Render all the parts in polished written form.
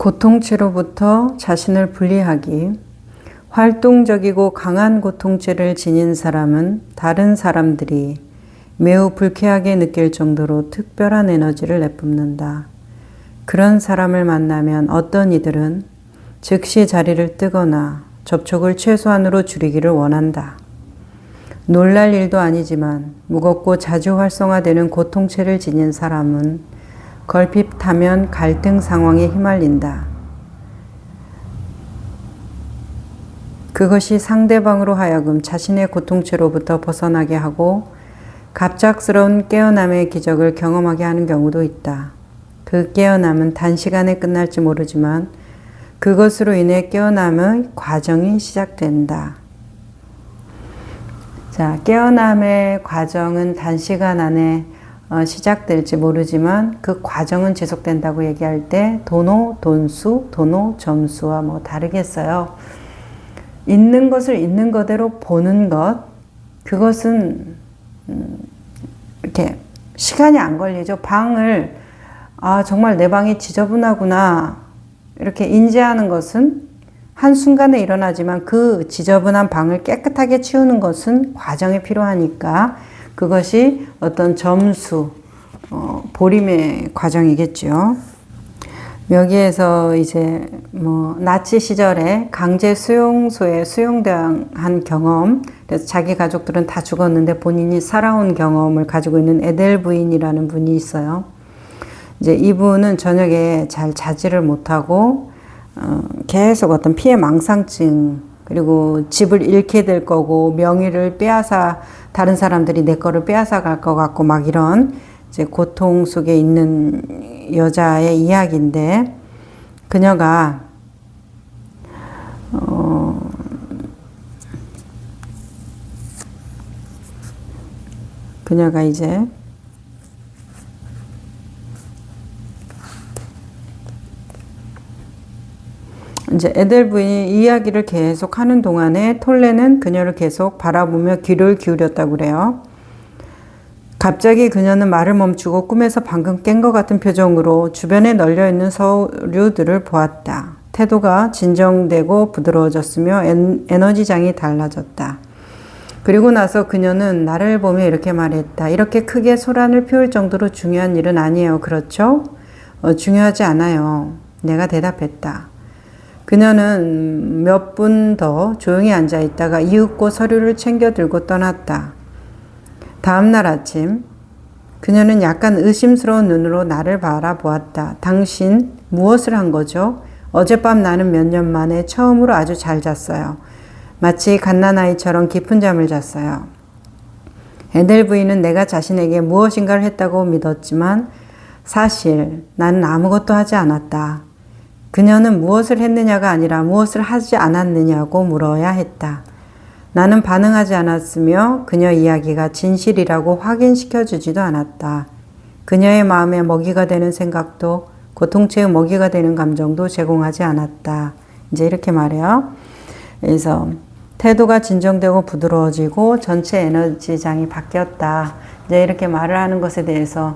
고통체로부터 자신을 분리하기. 활동적이고 강한 고통체를 지닌 사람은 다른 사람들이 매우 불쾌하게 느낄 정도로 특별한 에너지를 내뿜는다. 그런 사람을 만나면 어떤 이들은 즉시 자리를 뜨거나 접촉을 최소한으로 줄이기를 원한다. 놀랄 일도 아니지만 무겁고 자주 활성화되는 고통체를 지닌 사람은 걸핏하면 갈등 상황에 휘말린다. 그것이 상대방으로 하여금 자신의 고통체로부터 벗어나게 하고 갑작스러운 깨어남의 기적을 경험하게 하는 경우도 있다. 그 깨어남은 단시간에 끝날지 모르지만 그것으로 인해 깨어남의 과정이 시작된다. 자, 깨어남의 과정은 단시간 안에 시작될지 모르지만 그 과정은 지속된다고 얘기할 때 도노, 돈수, 도노, 점수와 뭐 다르겠어요. 있는 것을 있는 그대로 보는 것, 그것은 이렇게 시간이 안 걸리죠. 방을 정말 내 방이 지저분하구나 이렇게 인지하는 것은 한순간에 일어나지만 그 지저분한 방을 깨끗하게 치우는 것은 과정이 필요하니까 그것이 어떤 점수, 보림의 과정이겠죠. 여기에서 이제 나치 시절에 강제 수용소에 수용당한 경험, 그래서 자기 가족들은 다 죽었는데 본인이 살아온 경험을 가지고 있는 에델 부인이라는 분이 있어요. 이제 이분은 저녁에 잘 자지를 못하고 계속 어떤 피해 망상증, 그리고 집을 잃게 될 거고 명의를 빼앗아 다른 사람들이 내 거를 빼앗아 갈 것 같고 막 이런 이제 고통 속에 있는 여자의 이야기인데, 그녀가 이제 에델 부인이 이야기를 계속 하는 동안에 톨레는 그녀를 계속 바라보며 귀를 기울였다고 그래요. 갑자기 그녀는 말을 멈추고 꿈에서 방금 깬 것 같은 표정으로 주변에 널려있는 서류들을 보았다. 태도가 진정되고 부드러워졌으며 에너지장이 달라졌다. 그리고 나서 그녀는 나를 보며 이렇게 말했다. 이렇게 크게 소란을 피울 정도로 중요한 일은 아니에요. 그렇죠? 중요하지 않아요. 내가 대답했다. 그녀는 몇 분 더 조용히 앉아 있다가 이윽고 서류를 챙겨 들고 떠났다. 다음 날 아침 그녀는 약간 의심스러운 눈으로 나를 바라보았다. 당신 무엇을 한 거죠? 어젯밤 나는 몇 년 만에 처음으로 아주 잘 잤어요. 마치 갓난아이처럼 깊은 잠을 잤어요. 에델 부인은 내가 자신에게 무엇인가를 했다고 믿었지만 사실 나는 아무것도 하지 않았다. 그녀는 무엇을 했느냐가 아니라 무엇을 하지 않았느냐고 물어야 했다. 나는 반응하지 않았으며 그녀 이야기가 진실이라고 확인시켜 주지도 않았다. 그녀의 마음에 먹이가 되는 생각도 고통체의 먹이가 되는 감정도 제공하지 않았다. 이제 이렇게 말해요. 그래서 태도가 진정되고 부드러워지고 전체 에너지장이 바뀌었다. 이제 이렇게 말을 하는 것에 대해서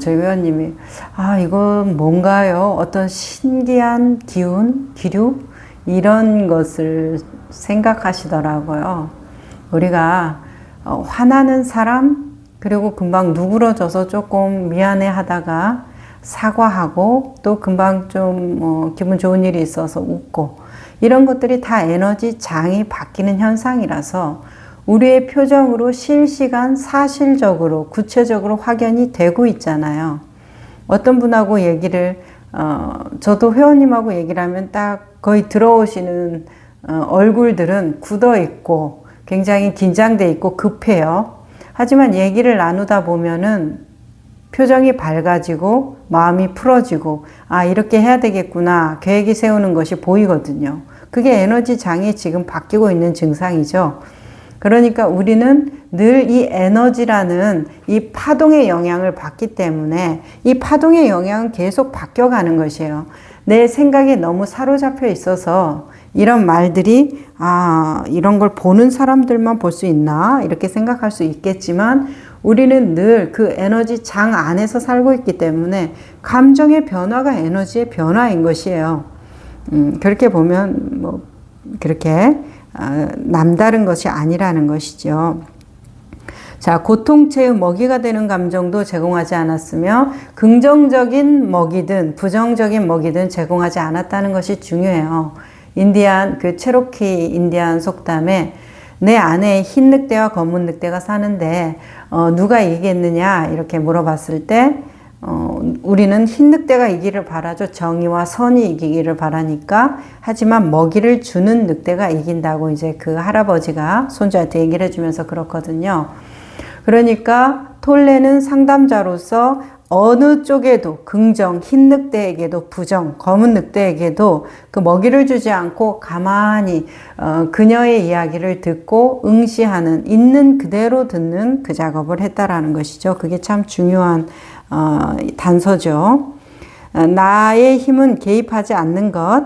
저희 회원님이 이건 뭔가요? 어떤 신기한 기운, 기류? 이런 것을 생각하시더라고요. 우리가 화나는 사람, 그리고 금방 누그러져서 조금 미안해 하다가 사과하고 또 금방 좀 기분 좋은 일이 있어서 웃고, 이런 것들이 다 에너지 장이 바뀌는 현상이라서 우리의 표정으로 실시간 사실적으로 구체적으로 확연이 되고 있잖아요. 어떤 분하고 얘기를 저도 회원님하고 얘기를 하면 딱 거의 들어오시는 얼굴들은 굳어 있고 굉장히 긴장돼 있고 급해요. 하지만 얘기를 나누다 보면은 표정이 밝아지고 마음이 풀어지고 이렇게 해야 되겠구나 계획이 세우는 것이 보이거든요. 그게 에너지 장이 지금 바뀌고 있는 증상이죠. 그러니까 우리는 늘 이 에너지라는 이 파동의 영향을 받기 때문에 이 파동의 영향은 계속 바뀌어가는 것이에요. 내 생각에 너무 사로잡혀 있어서 이런 말들이 이런 걸 보는 사람들만 볼 수 있나 이렇게 생각할 수 있겠지만 우리는 늘 그 에너지 장 안에서 살고 있기 때문에 감정의 변화가 에너지의 변화인 것이에요. 그렇게 보면 뭐 그렇게 남다른 것이 아니라는 것이죠. 자, 고통체의 먹이가 되는 감정도 제공하지 않았으며 긍정적인 먹이든 부정적인 먹이든 제공하지 않았다는 것이 중요해요. 인디안 그 체로키 인디안 속담에 내 안에 흰 늑대와 검은 늑대가 사는데 누가 이기겠느냐 이렇게 물어봤을 때 우리는 흰 늑대가 이기를 바라죠. 정의와 선이 이기기를 바라니까. 하지만 먹이를 주는 늑대가 이긴다고 이제 그 할아버지가 손주한테 얘기를 해주면서 그렇거든요. 그러니까 톨레는 상담자로서 어느 쪽에도 긍정, 흰 늑대에게도 부정, 검은 늑대에게도 그 먹이를 주지 않고 가만히 그녀의 이야기를 듣고 응시하는, 있는 그대로 듣는 그 작업을 했다라는 것이죠. 그게 참 중요한 단서죠. 나의 힘은 개입하지 않는 것,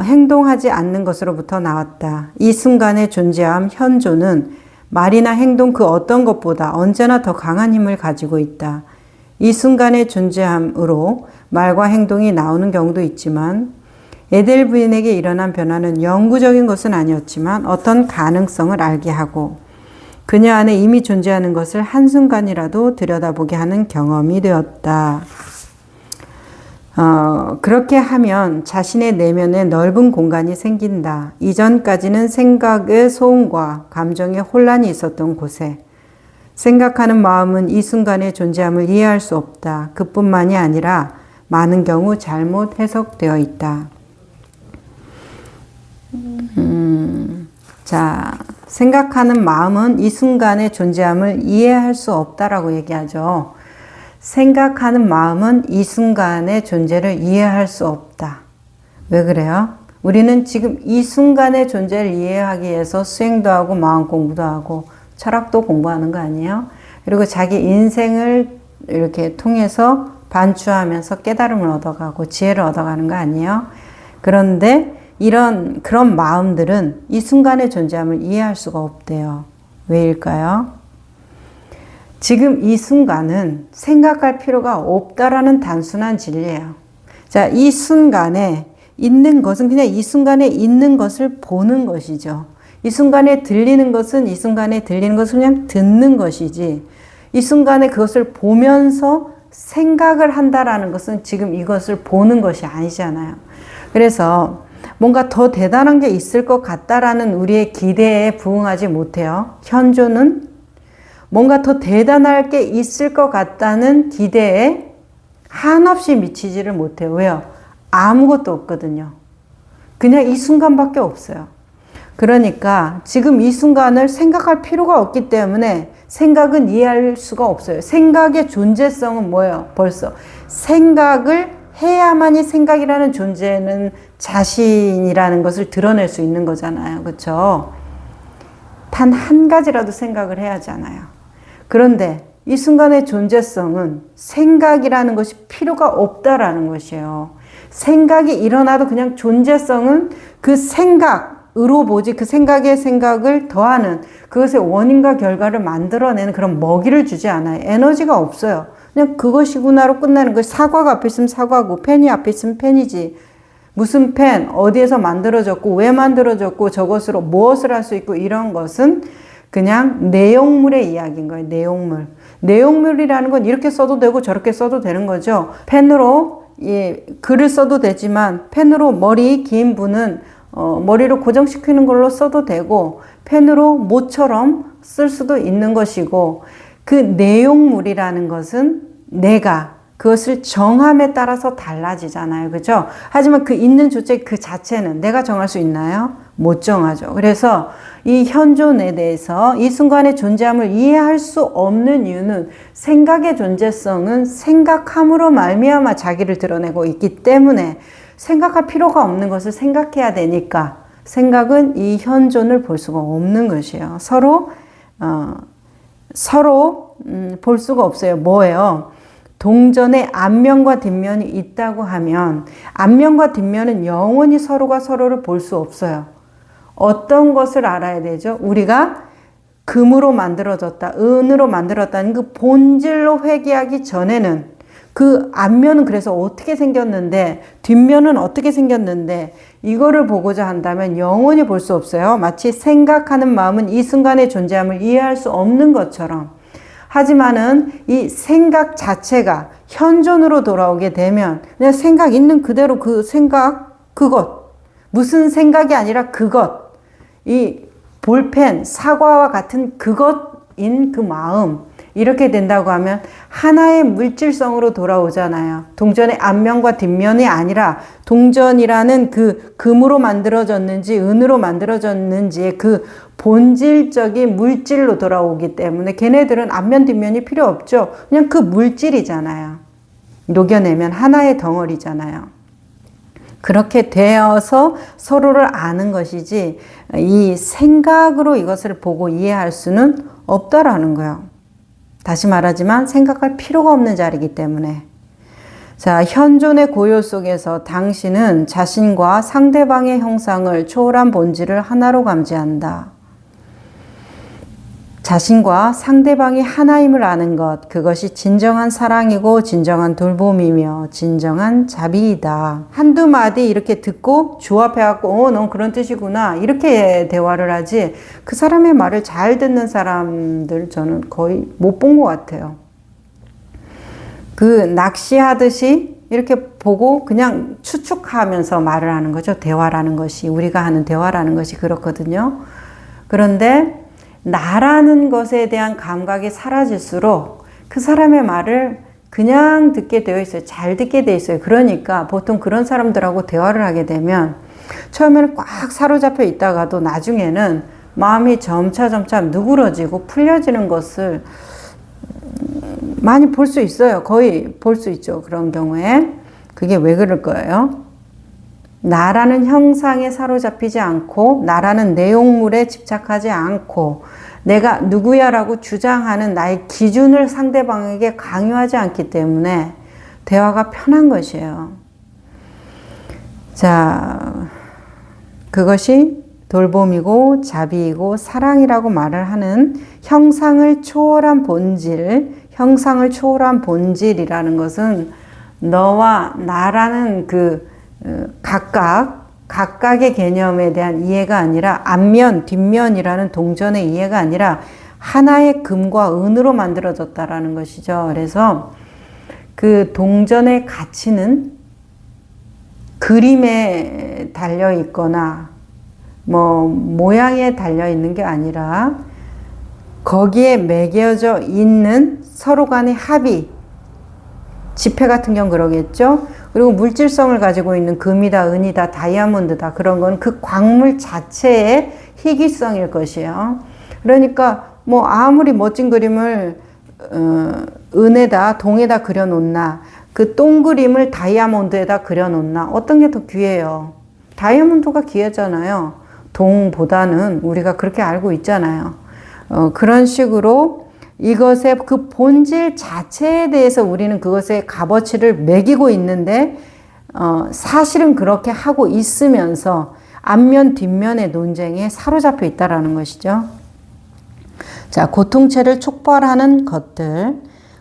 행동하지 않는 것으로부터 나왔다. 이 순간의 존재함, 현존은 말이나 행동 그 어떤 것보다 언제나 더 강한 힘을 가지고 있다. 이 순간의 존재함으로 말과 행동이 나오는 경우도 있지만 에델 부인에게 일어난 변화는 영구적인 것은 아니었지만 어떤 가능성을 알게 하고 그녀 안에 이미 존재하는 것을 한순간이라도 들여다보게 하는 경험이 되었다. 그렇게 하면 자신의 내면에 넓은 공간이 생긴다. 이전까지는 생각의 소음과 감정의 혼란이 있었던 곳에 생각하는 마음은 이 순간의 존재함을 이해할 수 없다. 그뿐만이 아니라 많은 경우 잘못 해석되어 있다. 자, 생각하는 마음은 이 순간의 존재함을 이해할 수 없다라고 얘기하죠. 생각하는 마음은 이 순간의 존재를 이해할 수 없다. 왜 그래요? 우리는 지금 이 순간의 존재를 이해하기 위해서 수행도 하고 마음 공부도 하고 철학도 공부하는 거 아니에요? 그리고 자기 인생을 이렇게 통해서 반추하면서 깨달음을 얻어가고 지혜를 얻어가는 거 아니에요? 그런데 그런 마음들은 이 순간의 존재함을 이해할 수가 없대요. 왜일까요? 지금 이 순간은 생각할 필요가 없다라는 단순한 진리예요. 자, 이 순간에 있는 것은 그냥 이 순간에 있는 것을 보는 것이죠. 이 순간에 들리는 것은 이 순간에 들리는 것을 그냥 듣는 것이지 이 순간에 그것을 보면서 생각을 한다라는 것은 지금 이것을 보는 것이 아니잖아요. 그래서 뭔가 더 대단한 게 있을 것 같다라는 우리의 기대에 부응하지 못해요. 현존은 뭔가 더 대단할 게 있을 것 같다는 기대에 한없이 미치지를 못해요. 왜요? 아무것도 없거든요. 그냥 이 순간밖에 없어요. 그러니까 지금 이 순간을 생각할 필요가 없기 때문에 생각은 이해할 수가 없어요. 생각의 존재성은 뭐예요? 벌써 생각을 해야만이 생각이라는 존재는 자신이라는 것을 드러낼 수 있는 거잖아요. 그렇죠? 단 한 가지라도 생각을 해야 하잖아요. 그런데 이 순간의 존재성은 생각이라는 것이 필요가 없다라는 것이에요. 생각이 일어나도 그냥 존재성은 그 생각으로 보지 그 생각의 생각을 더하는 그것의 원인과 결과를 만들어내는 그런 먹이를 주지 않아요. 에너지가 없어요. 그냥 그것이구나로 끝나는 거예요. 사과가 앞에 있으면 사과고 펜이 앞에 있으면 펜이지. 무슨 펜, 어디에서 만들어졌고 왜 만들어졌고 저것으로 무엇을 할 수 있고 이런 것은 그냥 내용물의 이야기인 거예요. 내용물. 내용물이라는 건 이렇게 써도 되고 저렇게 써도 되는 거죠. 펜으로 글을 써도 되지만 펜으로 머리 긴 분은 머리를 고정시키는 걸로 써도 되고 펜으로 모처럼 쓸 수도 있는 것이고 그 내용물이라는 것은 내가 그것을 정함에 따라서 달라지잖아요. 그죠? 하지만 그 있는 주체 그 자체는 내가 정할 수 있나요? 못 정하죠. 그래서 이 현존에 대해서 이 순간의 존재함을 이해할 수 없는 이유는 생각의 존재성은 생각함으로 말미암아 자기를 드러내고 있기 때문에 생각할 필요가 없는 것을 생각해야 되니까 생각은 이 현존을 볼 수가 없는 것이에요. 서로 볼 수가 없어요. 뭐예요? 동전의 앞면과 뒷면이 있다고 하면 앞면과 뒷면은 영원히 서로가 서로를 볼 수 없어요. 어떤 것을 알아야 되죠? 우리가 금으로 만들어졌다, 은으로 만들었다는 그 본질로 회귀하기 전에는 그 앞면은 그래서 어떻게 생겼는데 뒷면은 어떻게 생겼는데 이거를 보고자 한다면 영원히 볼 수 없어요. 마치 생각하는 마음은 이 순간의 존재함을 이해할 수 없는 것처럼. 하지만은 이 생각 자체가 현존으로 돌아오게 되면 그냥 생각 있는 그대로 그 생각, 그것, 무슨 생각이 아니라 그것, 이 볼펜, 사과와 같은 그것인 그 마음, 이렇게 된다고 하면 하나의 물질성으로 돌아오잖아요. 동전의 앞면과 뒷면이 아니라 동전이라는 그 금으로 만들어졌는지 은으로 만들어졌는지의 그 본질적인 물질로 돌아오기 때문에 걔네들은 앞면 뒷면이 필요 없죠. 그냥 그 물질이잖아요. 녹여내면 하나의 덩어리잖아요. 그렇게 되어서 서로를 아는 것이지 이 생각으로 이것을 보고 이해할 수는 없다라는 거예요. 다시 말하지만 생각할 필요가 없는 자리이기 때문에. 자, 현존의 고요 속에서 당신은 자신과 상대방의 형상을 초월한 본질을 하나로 감지한다. 자신과 상대방이 하나임을 아는 것, 그것이 진정한 사랑이고 진정한 돌봄이며 진정한 자비이다. 한두 마디 이렇게 듣고 주합해갖고 넌 그런 뜻이구나 이렇게 대화를 하지 그 사람의 말을 잘 듣는 사람들 저는 거의 못 본 것 같아요. 그 낚시하듯이 이렇게 보고 그냥 추측하면서 말을 하는 거죠. 대화라는 것이, 우리가 하는 대화라는 것이 그렇거든요. 그런데 나라는 것에 대한 감각이 사라질수록 그 사람의 말을 그냥 듣게 되어 있어요. 잘 듣게 되어 있어요. 그러니까 보통 그런 사람들하고 대화를 하게 되면 처음에는 꽉 사로잡혀 있다가도 나중에는 마음이 점차 누그러지고 풀려지는 것을 많이 볼 수 있어요. 거의 볼 수 있죠. 그런 경우에. 그게 왜 그럴 거예요? 나라는 형상에 사로잡히지 않고 나라는 내용물에 집착하지 않고 내가 누구야라고 주장하는 나의 기준을 상대방에게 강요하지 않기 때문에 대화가 편한 것이에요. 자, 그것이 돌봄이고 자비이고 사랑이라고 말을 하는 형상을 초월한 본질, 형상을 초월한 본질이라는 것은 너와 나라는 그 각각의 개념에 대한 이해가 아니라 앞면, 뒷면이라는 동전의 이해가 아니라 하나의 금과 은으로 만들어졌다라는 것이죠. 그래서 그 동전의 가치는 그림에 달려 있거나 뭐 모양에 달려 있는 게 아니라 거기에 매겨져 있는 서로 간의 합의, 지폐 같은 경우 그러겠죠. 그리고 물질성을 가지고 있는 금이다, 은이다, 다이아몬드다 그런 건 그 광물 자체의 희귀성일 것이에요. 그러니까 뭐 아무리 멋진 그림을 은에다, 동에다 그려놓나 그 동그림을 다이아몬드에다 그려놓나 어떤 게 더 귀해요? 다이아몬드가 귀하잖아요. 동보다는 우리가 그렇게 알고 있잖아요. 그런 식으로 이것의 그 본질 자체에 대해서 우리는 그것의 값어치를 매기고 있는데 사실은 그렇게 하고 있으면서 앞면 뒷면의 논쟁에 사로잡혀 있다라는 것이죠. 자, 고통체를 촉발하는 것들.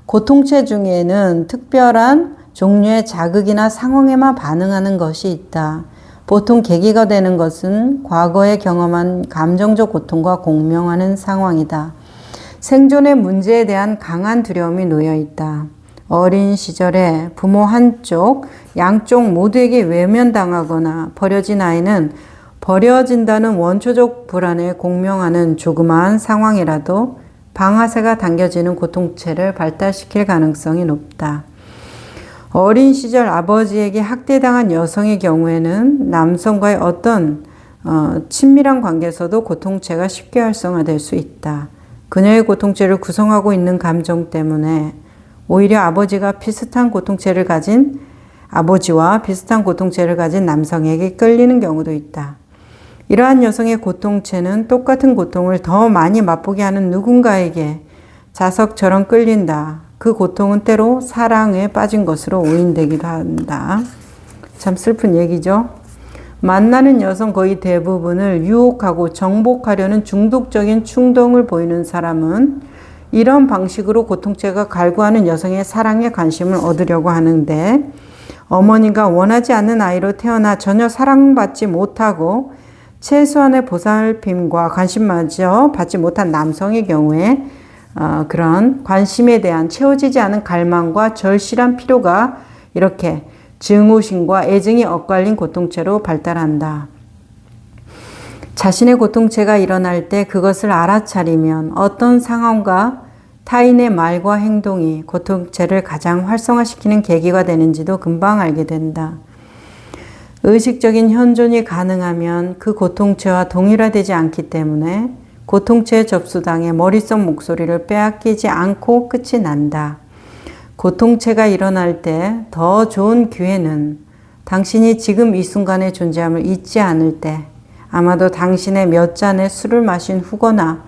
고통체 중에는 특별한 종류의 자극이나 상황에만 반응하는 것이 있다. 보통 계기가 되는 것은 과거에 경험한 감정적 고통과 공명하는 상황이다. 생존의 문제에 대한 강한 두려움이 놓여 있다. 어린 시절에 부모 한쪽, 양쪽 모두에게 외면당하거나 버려진 아이는 버려진다는 원초적 불안에 공명하는 조그마한 상황이라도 방아쇠가 당겨지는 고통체를 발달시킬 가능성이 높다. 어린 시절 아버지에게 학대당한 여성의 경우에는 남성과의 어떤 친밀한 관계에서도 고통체가 쉽게 활성화될 수 있다. 그녀의 고통체를 구성하고 있는 감정 때문에 오히려 아버지와 비슷한 고통체를 가진 남성에게 끌리는 경우도 있다. 이러한 여성의 고통체는 똑같은 고통을 더 많이 맛보게 하는 누군가에게 자석처럼 끌린다. 그 고통은 때로 사랑에 빠진 것으로 오인되기도 한다. 참 슬픈 얘기죠. 만나는 여성 거의 대부분을 유혹하고 정복하려는 중독적인 충동을 보이는 사람은 이런 방식으로 고통체가 갈구하는 여성의 사랑에 관심을 얻으려고 하는데, 어머니가 원하지 않는 아이로 태어나 전혀 사랑받지 못하고 최소한의 보살핌과 관심마저 받지 못한 남성의 경우에 그런 관심에 대한 채워지지 않은 갈망과 절실한 필요가 이렇게 증오심과 애증이 엇갈린 고통체로 발달한다. 자신의 고통체가 일어날 때 그것을 알아차리면 어떤 상황과 타인의 말과 행동이 고통체를 가장 활성화시키는 계기가 되는지도 금방 알게 된다. 의식적인 현존이 가능하면 그 고통체와 동일화되지 않기 때문에 고통체에 접수당해 머릿속 목소리를 빼앗기지 않고 끝이 난다. 고통체가 일어날 때 더 좋은 기회는 당신이 지금 이 순간의 존재함을 잊지 않을 때, 아마도 당신의 몇 잔의 술을 마신 후거나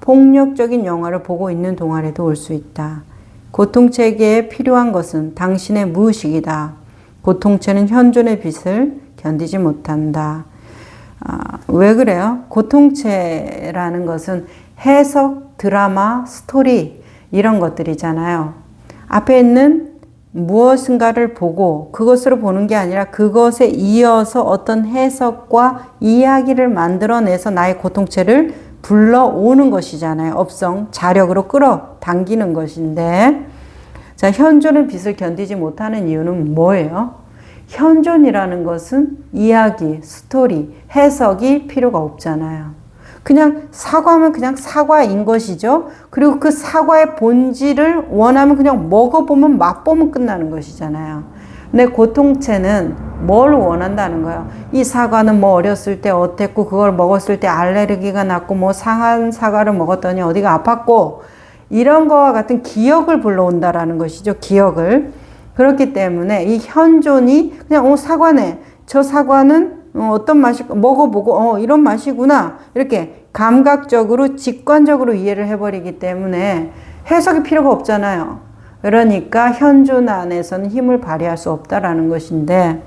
폭력적인 영화를 보고 있는 동안에도 올 수 있다. 고통체에게 필요한 것은 당신의 무의식이다. 고통체는 현존의 빛을 견디지 못한다. 왜 그래요? 고통체라는 것은 해석, 드라마, 스토리 이런 것들이잖아요. 앞에 있는 무엇인가를 보고 그것으로 보는 게 아니라 그것에 이어서 어떤 해석과 이야기를 만들어내서 나의 고통체를 불러오는 것이잖아요. 업성, 자력으로 끌어당기는 것인데, 자, 현존의 빛을 견디지 못하는 이유는 뭐예요? 현존이라는 것은 이야기, 스토리, 해석이 필요가 없잖아요. 그냥 사과하면 그냥 사과인 것이죠. 그리고 그 사과의 본질을 원하면 그냥 먹어보면 맛보면 끝나는 것이잖아요. 근데 고통체는 뭘 원한다는 거예요. 이 사과는 뭐 어렸을 때 어땠고, 그걸 먹었을 때 알레르기가 났고, 뭐 상한 사과를 먹었더니 어디가 아팠고, 이런 거와 같은 기억을 불러온다라는 것이죠. 기억을. 그렇기 때문에 이 현존이 그냥 사과네. 저 사과는 어떤 맛이, 먹어보고 이런 맛이구나. 이렇게 감각적으로 직관적으로 이해를 해버리기 때문에 해석이 필요가 없잖아요. 그러니까 현존 안에서는 힘을 발휘할 수 없다라는 것인데,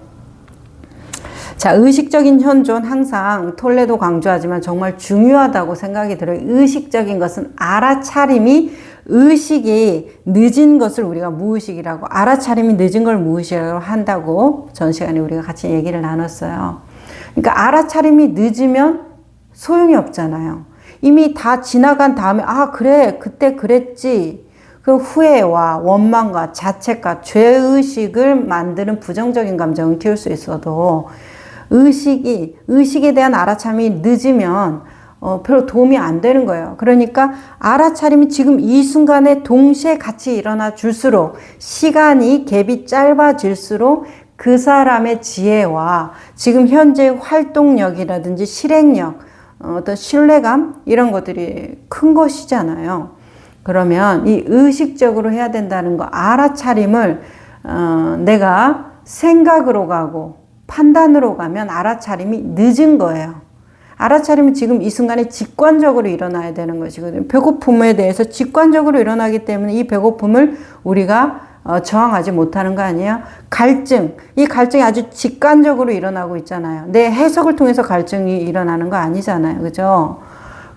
자, 의식적인 현존 항상 톨레도 강조하지만 정말 중요하다고 생각이 들어요. 의식적인 것은 알아차림이, 의식이 늦은 것을 우리가 무의식이라고, 알아차림이 늦은 걸 무의식이라고 한다고 전 시간에 우리가 같이 얘기를 나눴어요. 그러니까 알아차림이 늦으면 소용이 없잖아요. 이미 다 지나간 다음에 그래 그때 그랬지. 그 후회와 원망과 자책과 죄의식을 만드는 부정적인 감정을 키울 수 있어도 의식에 대한 알아차림이 늦으면 별로 도움이 안 되는 거예요. 그러니까 알아차림이 지금 이 순간에 동시에 같이 일어나 줄수록, 시간이 갭이 짧아질수록 그 사람의 지혜와 지금 현재의 활동력이라든지 실행력, 어떤 신뢰감 이런 것들이 큰 것이잖아요. 그러면 이 의식적으로 해야 된다는 거, 알아차림을 내가 생각으로 가고 판단으로 가면 알아차림이 늦은 거예요. 알아차림은 지금 이 순간에 직관적으로 일어나야 되는 것이거든요. 배고픔에 대해서 직관적으로 일어나기 때문에 이 배고픔을 우리가 저항하지 못하는 거 아니에요? 갈증, 이 갈증이 아주 직관적으로 일어나고 있잖아요. 내 해석을 통해서 갈증이 일어나는 거 아니잖아요. 그죠?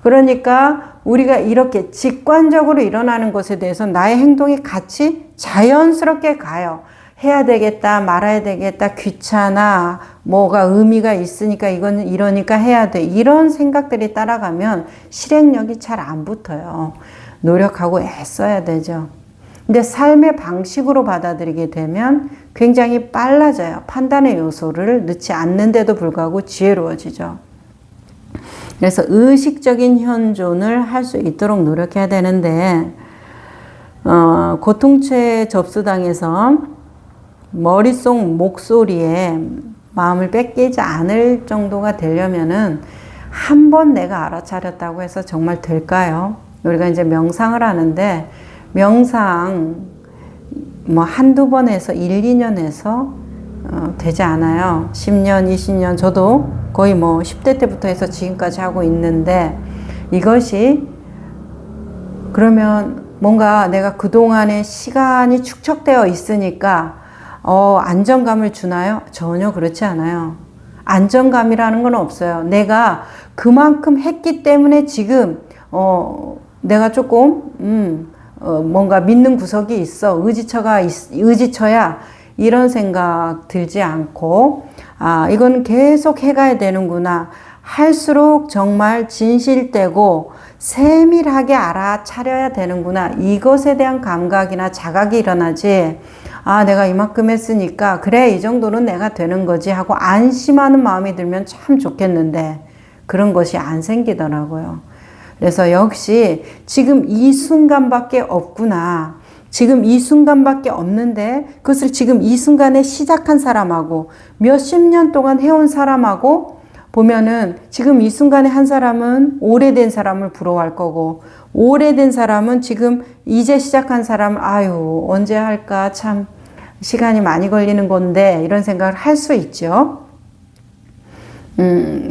그러니까 우리가 이렇게 직관적으로 일어나는 것에 대해서 나의 행동이 같이 자연스럽게 가요. 해야 되겠다, 말아야 되겠다, 귀찮아, 뭐가 의미가 있으니까 이건 이러니까 해야 돼. 이런 생각들이 따라가면 실행력이 잘 안 붙어요. 노력하고 애써야 되죠. 근데 삶의 방식으로 받아들이게 되면 굉장히 빨라져요. 판단의 요소를 넣지 않는데도 불구하고 지혜로워지죠. 그래서 의식적인 현존을 할 수 있도록 노력해야 되는데, 고통체에 접수당해서 머릿속 목소리에 마음을 뺏기지 않을 정도가 되려면은 한 번 내가 알아차렸다고 해서 정말 될까요? 우리가 이제 명상을 하는데, 명상 뭐 한두 번 해서 1, 2년 해서 되지 않아요. 10년, 20년, 저도 거의 뭐 10대 때부터 해서 지금까지 하고 있는데, 이것이 그러면 뭔가 내가 그동안의 시간이 축적되어 있으니까 안정감을 주나요? 전혀 그렇지 않아요. 안정감이라는 건 없어요. 내가 그만큼 했기 때문에 지금 내가 조금 뭔가 믿는 구석이 있어. 의지처야 이런 생각 들지 않고 이건 계속 해가야 되는구나. 할수록 정말 진실되고 세밀하게 알아차려야 되는구나. 이것에 대한 감각이나 자각이 일어나지. 내가 이만큼 했으니까 그래 이 정도는 내가 되는 거지 하고 안심하는 마음이 들면 참 좋겠는데 그런 것이 안 생기더라고요. 그래서 역시 지금 이 순간밖에 없구나. 지금 이 순간밖에 없는데 그것을 지금 이 순간에 시작한 사람하고 몇십 년 동안 해온 사람하고 보면은 지금 이 순간에 한 사람은 오래된 사람을 부러워할 거고 오래된 사람은 지금 이제 시작한 사람을 아유 언제 할까 참 시간이 많이 걸리는 건데 이런 생각을 할 수 있죠.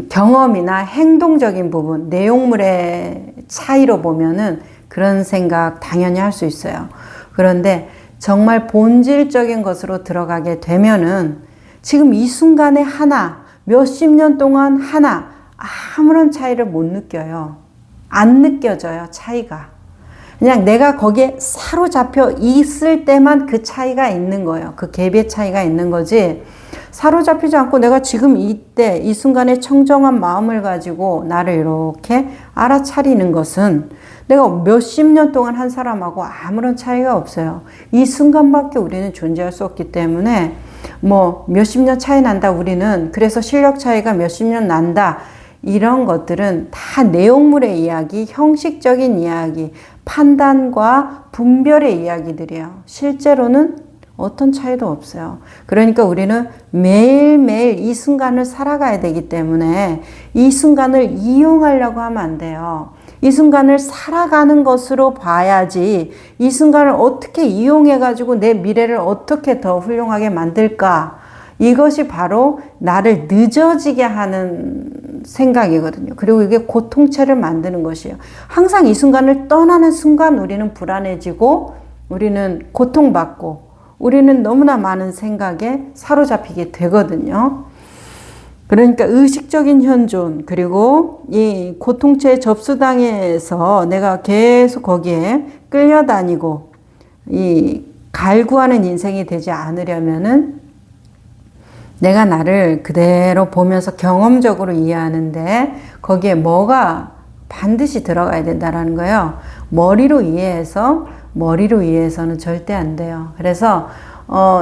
경험이나 행동적인 부분, 내용물의 차이로 보면은 그런 생각 당연히 할 수 있어요. 그런데 정말 본질적인 것으로 들어가게 되면은 지금 이 순간에 하나, 몇십 년 동안 하나, 아무런 차이를 못 느껴요. 안 느껴져요, 차이가. 그냥 내가 거기에 사로잡혀 있을 때만 그 차이가 있는 거예요. 그 갭의 차이가 있는 거지. 사로잡히지 않고 내가 지금 이때, 이 순간에 청정한 마음을 가지고 나를 이렇게 알아차리는 것은 내가 몇십 년 동안 한 사람하고 아무런 차이가 없어요. 이 순간밖에 우리는 존재할 수 없기 때문에 뭐 몇십 년 차이 난다 우리는 그래서 실력 차이가 몇십 년 난다 이런 것들은 다 내용물의 이야기, 형식적인 이야기, 판단과 분별의 이야기들이에요. 실제로는 어떤 차이도 없어요. 그러니까 우리는 매일매일 이 순간을 살아가야 되기 때문에 이 순간을 이용하려고 하면 안 돼요. 이 순간을 살아가는 것으로 봐야지 이 순간을 어떻게 이용해가지고 내 미래를 어떻게 더 훌륭하게 만들까 이것이 바로 나를 늦어지게 하는 생각이거든요. 그리고 이게 고통체를 만드는 것이에요. 항상 이 순간을 떠나는 순간 우리는 불안해지고 우리는 고통받고 우리는 너무나 많은 생각에 사로잡히게 되거든요. 그러니까 의식적인 현존 그리고 이 고통체에 접수당해서 내가 계속 거기에 끌려다니고 이 갈구하는 인생이 되지 않으려면은 내가 나를 그대로 보면서 경험적으로 이해하는데 거기에 뭐가 반드시 들어가야 된다라는 거예요. 머리로 이해해서는 절대 안 돼요. 그래서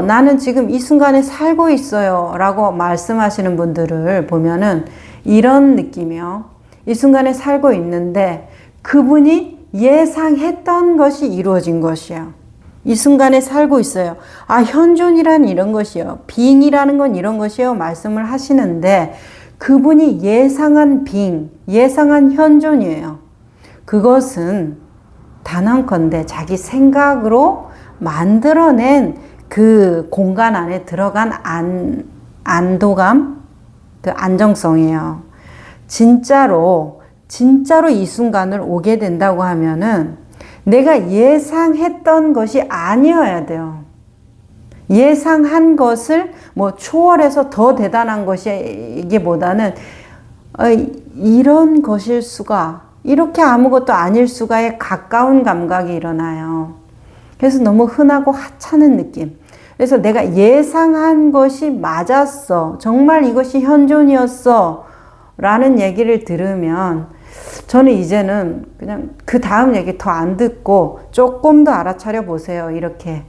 나는 지금 이 순간에 살고 있어요 라고 말씀하시는 분들을 보면은 이런 느낌이요. 이 순간에 살고 있는데 그분이 예상했던 것이 이루어진 것이에요. 이 순간에 살고 있어요. 현존이란 이런 것이요. 빙이라는 건 이런 것이요. 말씀을 하시는데 그분이 예상한 빙, 예상한 현존이에요. 그것은 단언컨대 자기 생각으로 만들어낸 그 공간 안에 들어간 안도감, 그 안정성이에요. 진짜로 이 순간을 오게 된다고 하면은 내가 예상했던 것이 아니어야 돼요. 예상한 것을 뭐 초월해서 더 대단한 것이기보다는 이런 것일 수가, 이렇게 아무것도 아닐 수가에 가까운 감각이 일어나요. 그래서 너무 흔하고 하찮은 느낌. 그래서 내가 예상한 것이 맞았어. 정말 이것이 현존이었어. 라는 얘기를 들으면 저는 이제는 그냥 그 다음 얘기 더 안 듣고 조금 더 알아차려 보세요. 이렇게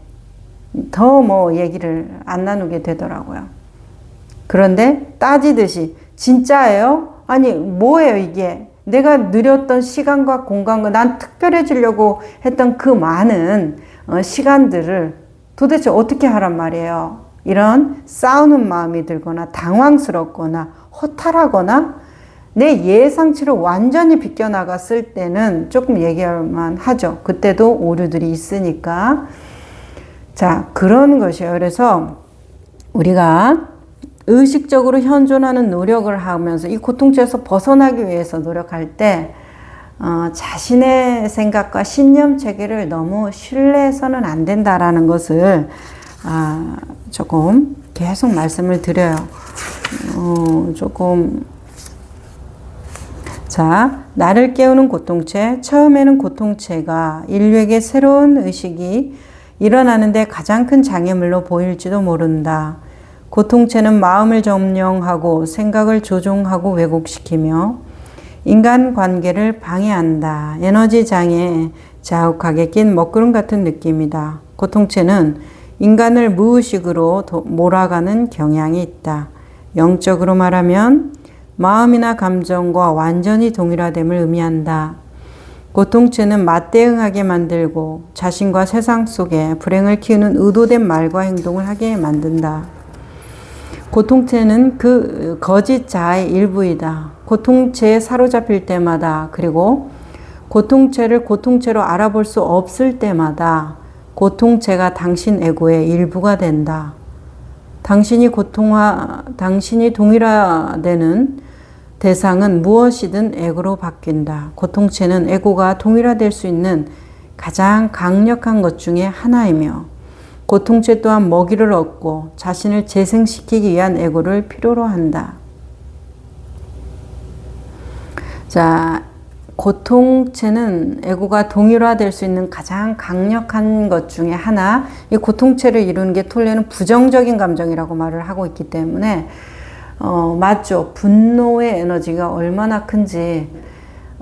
더 뭐 얘기를 안 나누게 되더라고요. 그런데 따지듯이 진짜예요? 아니 뭐예요 이게? 내가 누렸던 시간과 공간과 난 특별해지려고 했던 그 많은 시간들을 도대체 어떻게 하란 말이에요? 이런 싸우는 마음이 들거나 당황스럽거나 허탈하거나 내 예상치를 완전히 비껴나갔을 때는 조금 얘기할만 하죠. 그때도 오류들이 있으니까. 자, 그런 것이에요. 그래서 우리가 의식적으로 현존하는 노력을 하면서 이 고통체에서 벗어나기 위해서 노력할 때 자신의 생각과 신념 체계를 너무 신뢰해서는 안 된다라는 것을 조금 계속 말씀을 드려요. 조금 자, 나를 깨우는 고통체. 처음에는 고통체가 인류에게 새로운 의식이 일어나는데 가장 큰 장애물로 보일지도 모른다. 고통체는 마음을 점령하고 생각을 조종하고 왜곡시키며 인간관계를 방해한다. 에너지 장애에 자욱하게 낀 먹구름 같은 느낌이다. 고통체는 인간을 무의식으로 몰아가는 경향이 있다. 영적으로 말하면 마음이나 감정과 완전히 동일화됨을 의미한다. 고통체는 맞대응하게 만들고 자신과 세상 속에 불행을 키우는 의도된 말과 행동을 하게 만든다. 고통체는 그 거짓 자아의 일부이다. 고통체에 사로잡힐 때마다 그리고 고통체를 고통체로 알아볼 수 없을 때마다 고통체가 당신 에고의 일부가 된다. 당신이 동일화되는 대상은 무엇이든 에고로 바뀐다. 고통체는 에고가 동일화될 수 있는 가장 강력한 것 중에 하나이며 고통체 또한 먹이를 얻고 자신을 재생시키기 위한 에고를 필요로 한다. 자, 고통체는 에고가 동일화될 수 있는 가장 강력한 것 중에 하나, 이 고통체를 이루는 게 톨레는 부정적인 감정이라고 말을 하고 있기 때문에 맞죠. 분노의 에너지가 얼마나 큰지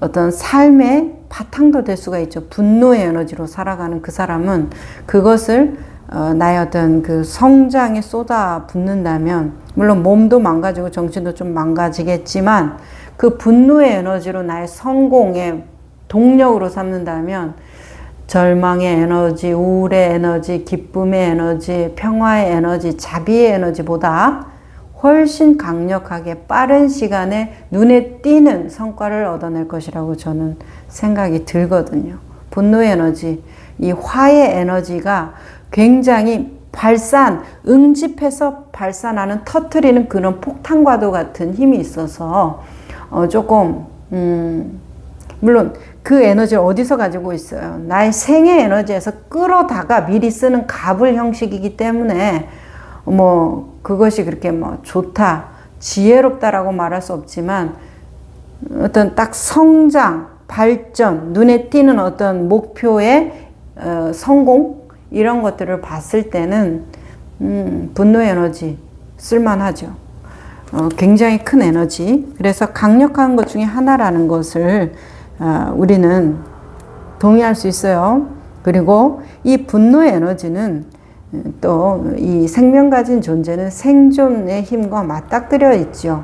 어떤 삶의 바탕도 될 수가 있죠. 분노의 에너지로 살아가는 그 사람은 그것을 나의 어떤 그 성장에 쏟아 붓는다면 물론 몸도 망가지고 정신도 좀 망가지겠지만 그 분노의 에너지로 나의 성공의 동력으로 삼는다면 절망의 에너지, 우울의 에너지, 기쁨의 에너지, 평화의 에너지, 자비의 에너지보다 훨씬 강력하게 빠른 시간에 눈에 띄는 성과를 얻어낼 것이라고 저는 생각이 들거든요. 분노의 에너지, 이 화의 에너지가 굉장히 응집해서 발산하는 터트리는 그런 폭탄과도 같은 힘이 있어서 조금 물론 그 에너지를 어디서 가지고 있어요? 나의 생의 에너지에서 끌어다가 미리 쓰는 갑을 형식이기 때문에 그것이 그렇게 좋다, 지혜롭다라고 말할 수 없지만 어떤 딱 성장, 발전, 눈에 띄는 어떤 목표의 성공 이런 것들을 봤을 때는 분노의 에너지 쓸만하죠. 굉장히 큰 에너지. 그래서 강력한 것 중에 하나라는 것을 우리는 동의할 수 있어요. 그리고 이 분노의 에너지는 또 이 생명 가진 존재는 생존의 힘과 맞닥뜨려 있죠.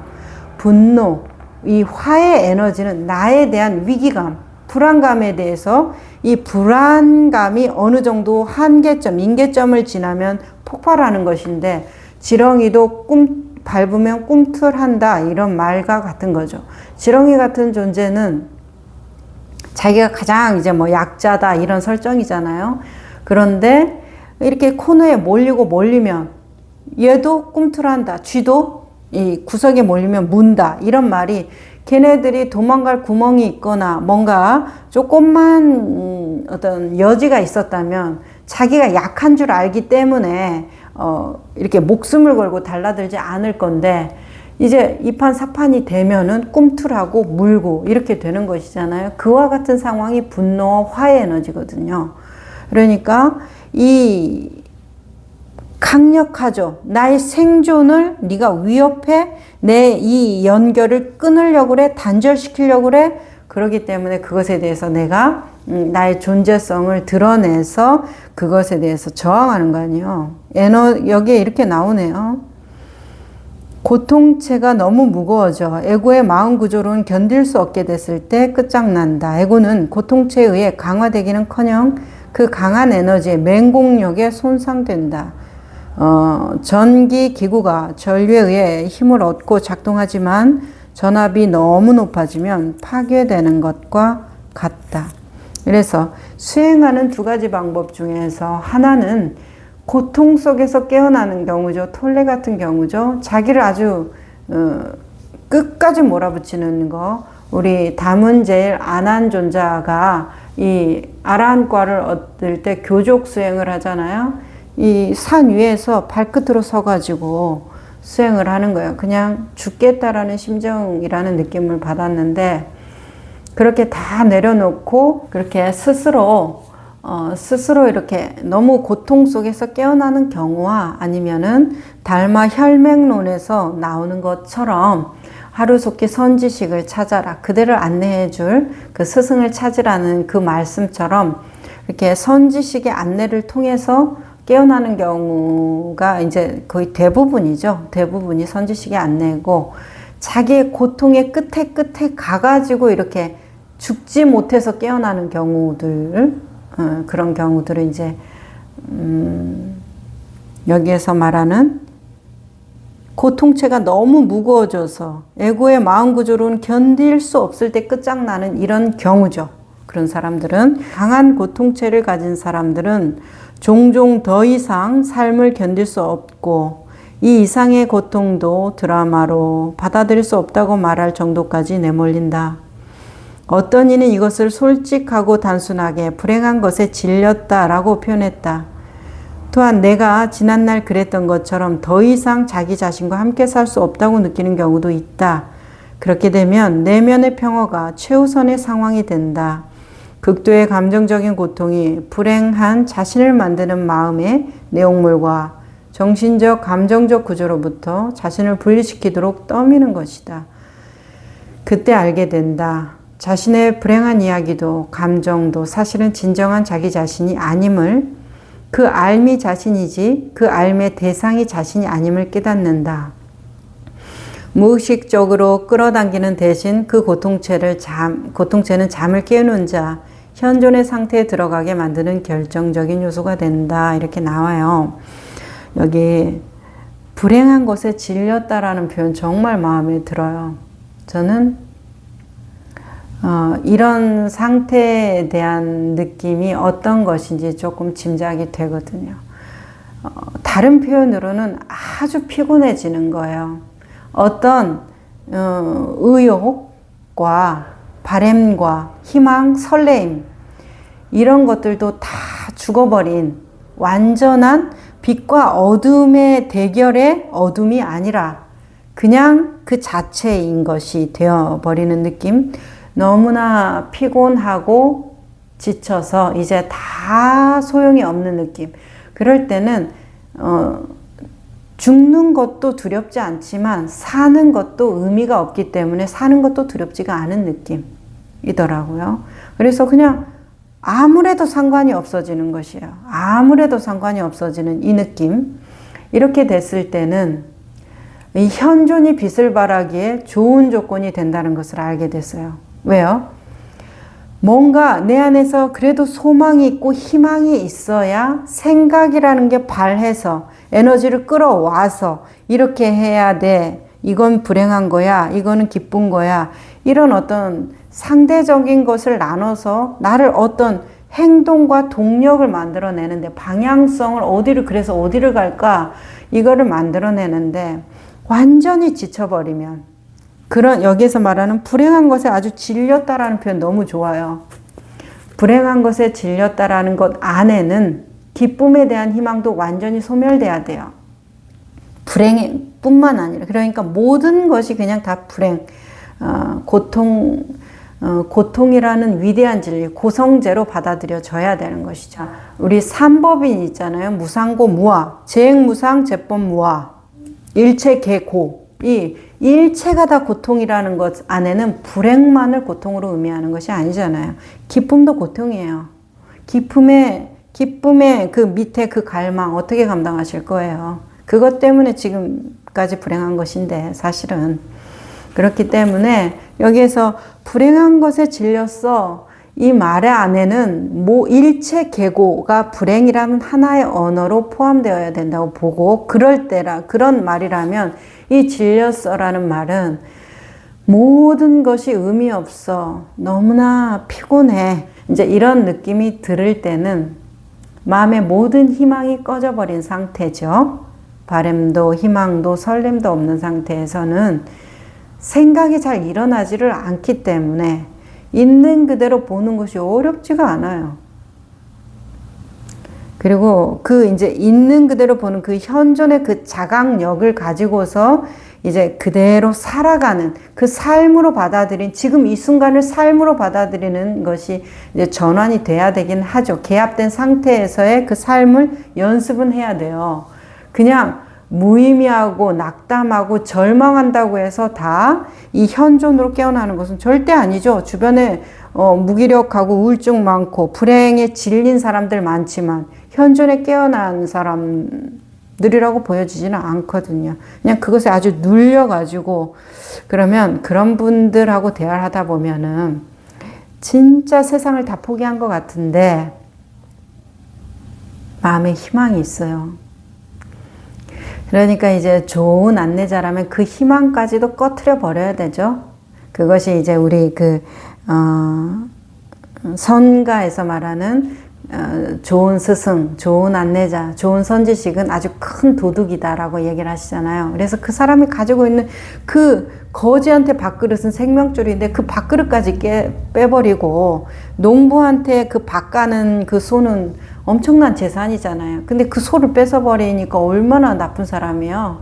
분노, 이 화의 에너지는 나에 대한 위기감, 불안감에 대해서 이 불안감이 어느 정도 한계점, 임계점을 지나면 폭발하는 것인데 지렁이도 밟으면 꿈틀한다 이런 말과 같은 거죠. 지렁이 같은 존재는 자기가 가장 약자다 이런 설정이잖아요. 그런데 이렇게 코너에 몰리면 얘도 꿈틀한다. 쥐도 이 구석에 몰리면 문다. 이런 말이 걔네들이 도망갈 구멍이 있거나 뭔가 조금만 어떤 여지가 있었다면 자기가 약한 줄 알기 때문에 이렇게 목숨을 걸고 달라들지 않을 건데 이제 이판사판이 되면은 꿈틀하고 물고 이렇게 되는 것이잖아요. 그와 같은 상황이 분노와 화의 에너지거든요. 그러니까 이 강력하죠. 나의 생존을 네가 위협해 내 이 연결을 끊으려고 그래, 단절시키려고 그래. 그렇기 때문에 그것에 대해서 내가 나의 존재성을 드러내서 그것에 대해서 저항하는 거 아니에요. 여기에 이렇게 나오네요. 고통체가 너무 무거워져 에고의 마음 구조로는 견딜 수 없게 됐을 때 끝장난다. 에고는 고통체에 의해 강화되기는커녕 그 강한 에너지의 맹공력에 손상된다. 전기 기구가 전류에 의해 힘을 얻고 작동하지만 전압이 너무 높아지면 파괴되는 것과 같다. 그래서 수행하는 두 가지 방법 중에서 하나는 고통 속에서 깨어나는 경우죠. 톨레 같은 경우죠. 자기를 아주 끝까지 몰아붙이는 거. 우리 다문제일 아난존자가 이 아라한과를 얻을 때 교족 수행을 하잖아요. 이 산 위에서 발끝으로 서가지고 수행을 하는 거예요. 그냥 죽겠다라는 심정이라는 느낌을 받았는데, 그렇게 다 내려놓고 그렇게 스스로 이렇게 너무 고통 속에서 깨어나는 경우와, 아니면은 달마 혈맹론에서 나오는 것처럼 하루속히 선지식을 찾아라, 그대를 안내해 줄 그 스승을 찾으라는 그 말씀처럼 이렇게 선지식의 안내를 통해서 깨어나는 경우가 이제 거의 대부분이죠. 대부분이 선지식의 안내고, 자기의 고통의 끝에 가가지고 이렇게 죽지 못해서 깨어나는 경우들, 그런 경우들을 이제 여기에서 말하는 고통체가 너무 무거워져서 에고의 마음 구조로는 견딜 수 없을 때 끝장나는 이런 경우죠. 그런 사람들은, 강한 고통체를 가진 사람들은 종종 더 이상 삶을 견딜 수 없고, 이 이상의 고통도 드라마로 받아들일 수 없다고 말할 정도까지 내몰린다. 어떤 이는 이것을 솔직하고 단순하게 불행한 것에 질렸다라고 표현했다. 또한 내가 지난날 그랬던 것처럼 더 이상 자기 자신과 함께 살 수 없다고 느끼는 경우도 있다. 그렇게 되면 내면의 평화가 최우선의 상황이 된다. 극도의 감정적인 고통이 불행한 자신을 만드는 마음의 내용물과 정신적, 감정적 구조로부터 자신을 분리시키도록 떠미는 것이다. 그때 알게 된다. 자신의 불행한 이야기도 감정도 사실은 진정한 자기 자신이 아님을, 그 알미 자신이지 그 알미의 대상이 자신이 아님을 깨닫는다. 무의식적으로 끌어당기는 대신 그 고통체는 잠을 깨우는 자, 현존의 상태에 들어가게 만드는 결정적인 요소가 된다. 이렇게 나와요. 여기 불행한 것에 질렸다라는 표현 정말 마음에 들어요. 저는 이런 상태에 대한 느낌이 어떤 것인지 조금 짐작이 되거든요. 다른 표현으로는 아주 피곤해지는 거예요. 어떤 의욕과 바램과 희망, 설레임, 이런 것들도 다 죽어버린 완전한 빛과 어둠의 대결의 어둠이 아니라 그냥 그 자체인 것이 되어버리는 느낌. 너무나 피곤하고 지쳐서 이제 다 소용이 없는 느낌. 그럴 때는 죽는 것도 두렵지 않지만 사는 것도 의미가 없기 때문에 사는 것도 두렵지가 않은 느낌이더라고요. 그래서 그냥 아무래도 상관이 없어지는 것이에요. 아무래도 상관이 없어지는 이 느낌. 이렇게 됐을 때는 이 현존이 빛을 발하기에 좋은 조건이 된다는 것을 알게 됐어요. 왜요? 뭔가 내 안에서 그래도 소망이 있고 희망이 있어야 생각이라는 게 발해서 에너지를 끌어와서 이렇게 해야 돼. 이건 불행한 거야. 이거는 기쁜 거야. 이런 어떤 상대적인 것을 나눠서 나를 어떤 행동과 동력을 만들어내는데, 방향성을 그래서 어디를 갈까? 이거를 만들어내는데 완전히 지쳐버리면, 여기에서 말하는 불행한 것에 아주 질렸다라는 표현 너무 좋아요. 불행한 것에 질렸다라는 것 안에는 기쁨에 대한 희망도 완전히 소멸돼야 돼요. 불행뿐만 아니라, 그러니까 모든 것이 그냥 다 불행, 고통이라는 위대한 진리, 고성제로 받아들여져야 되는 것이죠. 우리 삼법인 있잖아요. 무상고 무아, 재행무상, 재법무아, 일체계고. 이 일체가 다 고통이라는 것 안에는 불행만을 고통으로 의미하는 것이 아니잖아요. 기쁨도 고통이에요. 기쁨의 그 밑에 그 갈망 어떻게 감당하실 거예요? 그것 때문에 지금까지 불행한 것인데, 사실은. 그렇기 때문에 여기에서 불행한 것에 질렸어, 이 말의 안에는 일체 계고가 불행이라는 하나의 언어로 포함되어야 된다고 보고, 그런 말이라면 이 질렸어라는 말은 모든 것이 의미 없어, 너무나 피곤해, 이제 이런 느낌이 들을 때는 마음의 모든 희망이 꺼져버린 상태죠. 바램도 희망도 설렘도 없는 상태에서는 생각이 잘 일어나지를 않기 때문에 있는 그대로 보는 것이 어렵지가 않아요. 그리고 그 이제 있는 그대로 보는 그 현존의 그 자각력을 가지고서 이제 그대로 살아가는 그 삶으로 받아들인 지금 이 순간을 삶으로 받아들이는 것이 이제 전환이 돼야 되긴 하죠. 개합된 상태에서의 그 삶을 연습은 해야 돼요. 그냥 무의미하고 낙담하고 절망한다고 해서 다 이 현존으로 깨어나는 것은 절대 아니죠. 주변에 무기력하고 우울증 많고 불행에 질린 사람들 많지만 현존에 깨어난 사람들이라고 보여지지는 않거든요. 그냥 그것에 아주 눌려가지고 그러면 그런 분들하고 대화를 하다 보면은 진짜 세상을 다 포기한 것 같은데 마음에 희망이 있어요. 그러니까 이제 좋은 안내자라면 그 희망까지도 꺼트려 버려야 되죠. 그것이 이제 우리 선가에서 말하는 좋은 스승, 좋은 안내자, 좋은 선지식은 아주 큰 도둑이다라고 얘기를 하시잖아요. 그래서 그 사람이 가지고 있는 그 거지한테 밥그릇은 생명줄인데 그 밥그릇까지 빼버리고 농부한테 그 밥 가는 그 소는 엄청난 재산이잖아요. 근데 그 소를 뺏어버리니까 얼마나 나쁜 사람이에요.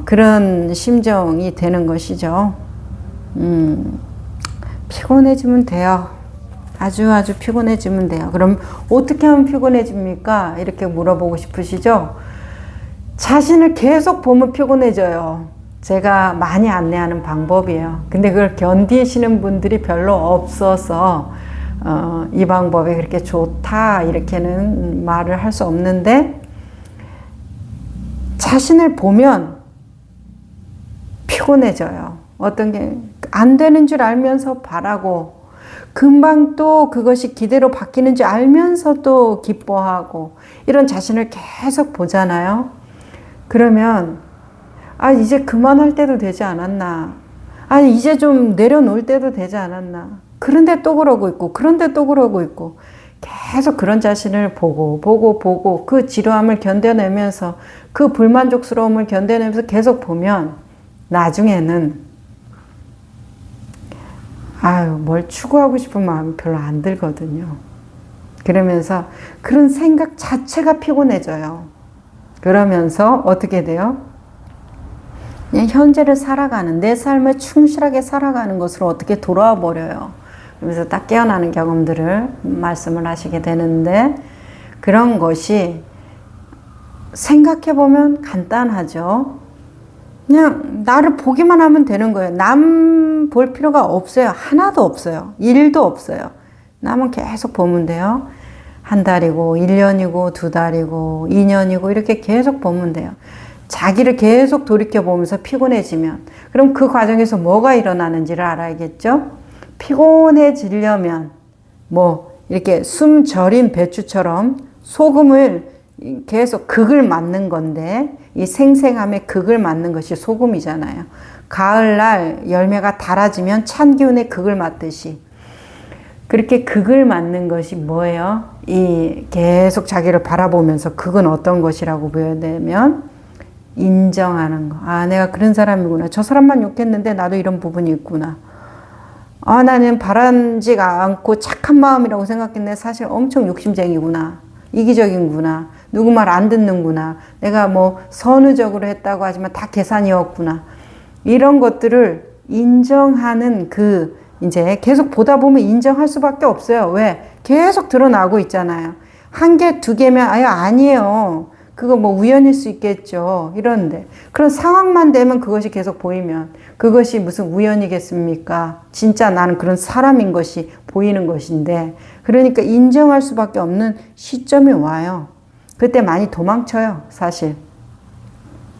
그런 심정이 되는 것이죠. 피곤해지면 돼요. 아주 피곤해지면 돼요. 그럼 어떻게 하면 피곤해집니까? 이렇게 물어보고 싶으시죠? 자신을 계속 보면 피곤해져요. 제가 많이 안내하는 방법이에요. 근데 그걸 견디시는 분들이 별로 없어서 이 방법이 그렇게 좋다 이렇게는 말을 할 수 없는데 자신을 보면 피곤해져요. 어떤 게 안 되는 줄 알면서 바라고 금방 또 그것이 기대로 바뀌는 줄 알면서 또 기뻐하고 이런 자신을 계속 보잖아요. 그러면 이제 그만할 때도 되지 않았나. 이제 좀 내려놓을 때도 되지 않았나. 그런데 또 그러고 있고 그런데 또 그러고 있고 계속 그런 자신을 보고 그 지루함을 견뎌내면서 그 불만족스러움을 견뎌내면서 계속 보면 나중에는 뭘 추구하고 싶은 마음이 별로 안 들거든요. 그러면서 그런 생각 자체가 피곤해져요. 그러면서 어떻게 돼요? 그냥 현재를 살아가는 내 삶을 충실하게 살아가는 것으로 어떻게 돌아와 버려요. 그러면서 딱 깨어나는 경험들을 말씀을 하시게 되는데 그런 것이 생각해보면 간단하죠. 그냥 나를 보기만 하면 되는 거예요. 남 볼 필요가 없어요. 하나도 없어요. 일도 없어요. 남은 계속 보면 돼요. 한 달이고 1년이고 2달이고 2년이고 이렇게 계속 보면 돼요. 자기를 계속 돌이켜보면서 피곤해지면 그럼 그 과정에서 뭐가 일어나는지를 알아야겠죠. 피곤해지려면 이렇게 숨 절인 배추처럼 소금을 계속 극을 맞는 건데 이 생생함의 극을 맞는 것이 소금이잖아요. 가을날 열매가 달아지면 찬 기운의 극을 맞듯이 그렇게 극을 맞는 것이 뭐예요? 이 계속 자기를 바라보면서 극은 어떤 것이라고 보여되면 인정하는 거. 내가 그런 사람이구나. 저 사람만 욕했는데 나도 이런 부분이 있구나. 나는 바람지가 않고 착한 마음이라고 생각했는데 사실 엄청 욕심쟁이구나. 이기적인구나. 누구 말 안 듣는구나. 내가 선의적으로 했다고 하지만 다 계산이었구나. 이런 것들을 인정하는 이제 계속 보다 보면 인정할 수밖에 없어요. 왜? 계속 드러나고 있잖아요. 한 개, 두 개면 아니에요. 그거 우연일 수 있겠죠. 이런데 그런 상황만 되면 그것이 계속 보이면 그것이 무슨 우연이겠습니까? 진짜 나는 그런 사람인 것이 보이는 것인데 그러니까 인정할 수밖에 없는 시점이 와요. 그때 많이 도망쳐요, 사실.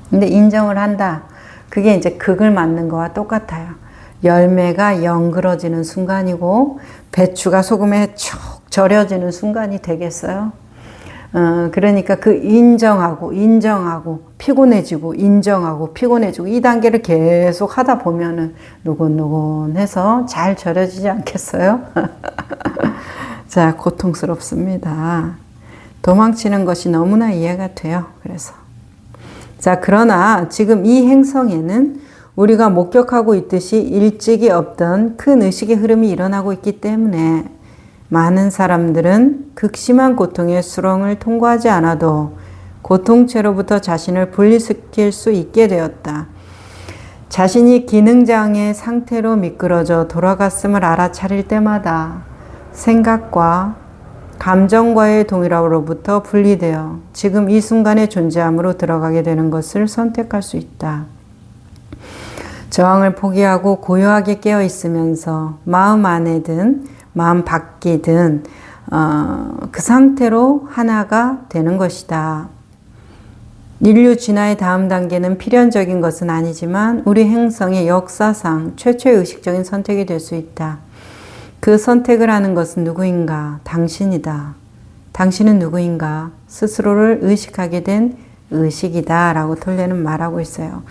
근데 인정을 한다. 그게 이제 극을 맞는 거와 똑같아요. 열매가 영그러지는 순간이고 배추가 소금에 쭉 절여지는 순간이 되겠어요. 그러니까 그 인정하고 피곤해지고 인정하고 피곤해지고 이 단계를 계속 하다 보면은 노곤노곤해서 잘 절여지지 않겠어요? 자, 고통스럽습니다. 도망치는 것이 너무나 이해가 돼요. 그래서 자, 그러나 지금 이 행성에는 우리가 목격하고 있듯이 일찍이 없던 큰 의식의 흐름이 일어나고 있기 때문에 많은 사람들은 극심한 고통의 수렁을 통과하지 않아도 고통체로부터 자신을 분리시킬 수 있게 되었다. 자신이 기능장애 상태로 미끄러져 돌아갔음을 알아차릴 때마다 생각과 감정과의 동일함으로부터 분리되어 지금 이 순간의 존재함으로 들어가게 되는 것을 선택할 수 있다. 저항을 포기하고 고요하게 깨어 있으면서 마음 안에든 마음 밖이든 그 상태로 하나가 되는 것이다. 인류 진화의 다음 단계는 필연적인 것은 아니지만 우리 행성의 역사상 최초의 의식적인 선택이 될 수 있다. 그 선택을 하는 것은 누구인가? 당신이다. 당신은 누구인가? 스스로를 의식하게 된 의식이다 라고 톨레는 말하고 있어요.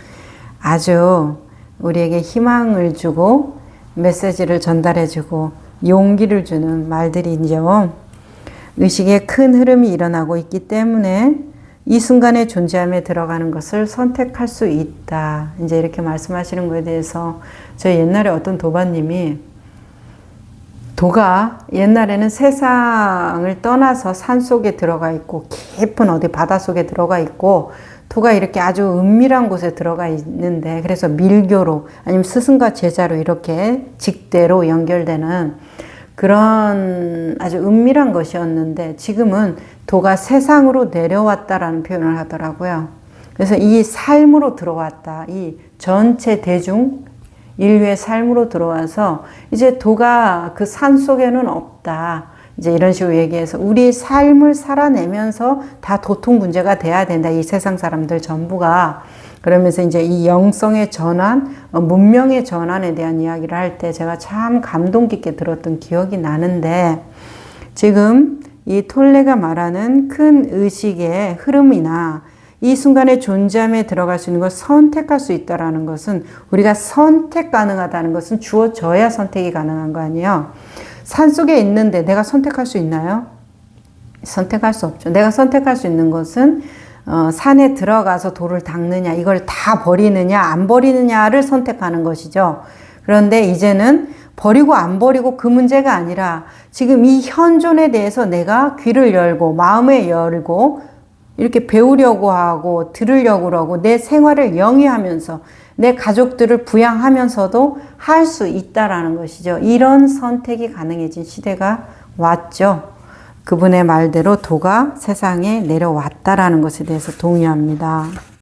아주 우리에게 희망을 주고 메시지를 전달해주고 용기를 주는 말들이죠. 의식의 큰 흐름이 일어나고 있기 때문에 이 순간의 존재함에 들어가는 것을 선택할 수 있다. 이제 이렇게 말씀하시는 거에 대해서 저 옛날에 어떤 도반님이 도가 옛날에는 세상을 떠나서 산속에 들어가 있고 깊은 어디 바닷속에 들어가 있고 도가 이렇게 아주 은밀한 곳에 들어가 있는데 그래서 밀교로 아니면 스승과 제자로 이렇게 직대로 연결되는 그런 아주 은밀한 것이었는데 지금은 도가 세상으로 내려왔다라는 표현을 하더라고요. 그래서 이 삶으로 들어왔다. 이 전체 대중 인류의 삶으로 들어와서 이제 도가 그 산 속에는 없다. 이제 이런 식으로 얘기해서 우리 삶을 살아내면서 다 도통 문제가 돼야 된다. 이 세상 사람들 전부가. 그러면서 이제 이 영성의 전환, 문명의 전환에 대한 이야기를 할 때 제가 참 감동 깊게 들었던 기억이 나는데 지금 이 톨레가 말하는 큰 의식의 흐름이나 이 순간의 존재함에 들어갈 수 있는 걸 선택할 수 있다는 것은 우리가 선택 가능하다는 것은 주어져야 선택이 가능한 거 아니에요. 산속에 있는데 내가 선택할 수 있나요? 선택할 수 없죠. 내가 선택할 수 있는 것은 산에 들어가서 돌을 닦느냐 이걸 다 버리느냐 안 버리느냐를 선택하는 것이죠. 그런데 이제는 버리고 안 버리고 그 문제가 아니라 지금 이 현존에 대해서 내가 귀를 열고 마음을 열고 이렇게 배우려고 하고 들으려고 하고 내 생활을 영위하면서 내 가족들을 부양하면서도 할 수 있다라는 것이죠. 이런 선택이 가능해진 시대가 왔죠. 그분의 말대로 도가 세상에 내려왔다라는 것에 대해서 동의합니다.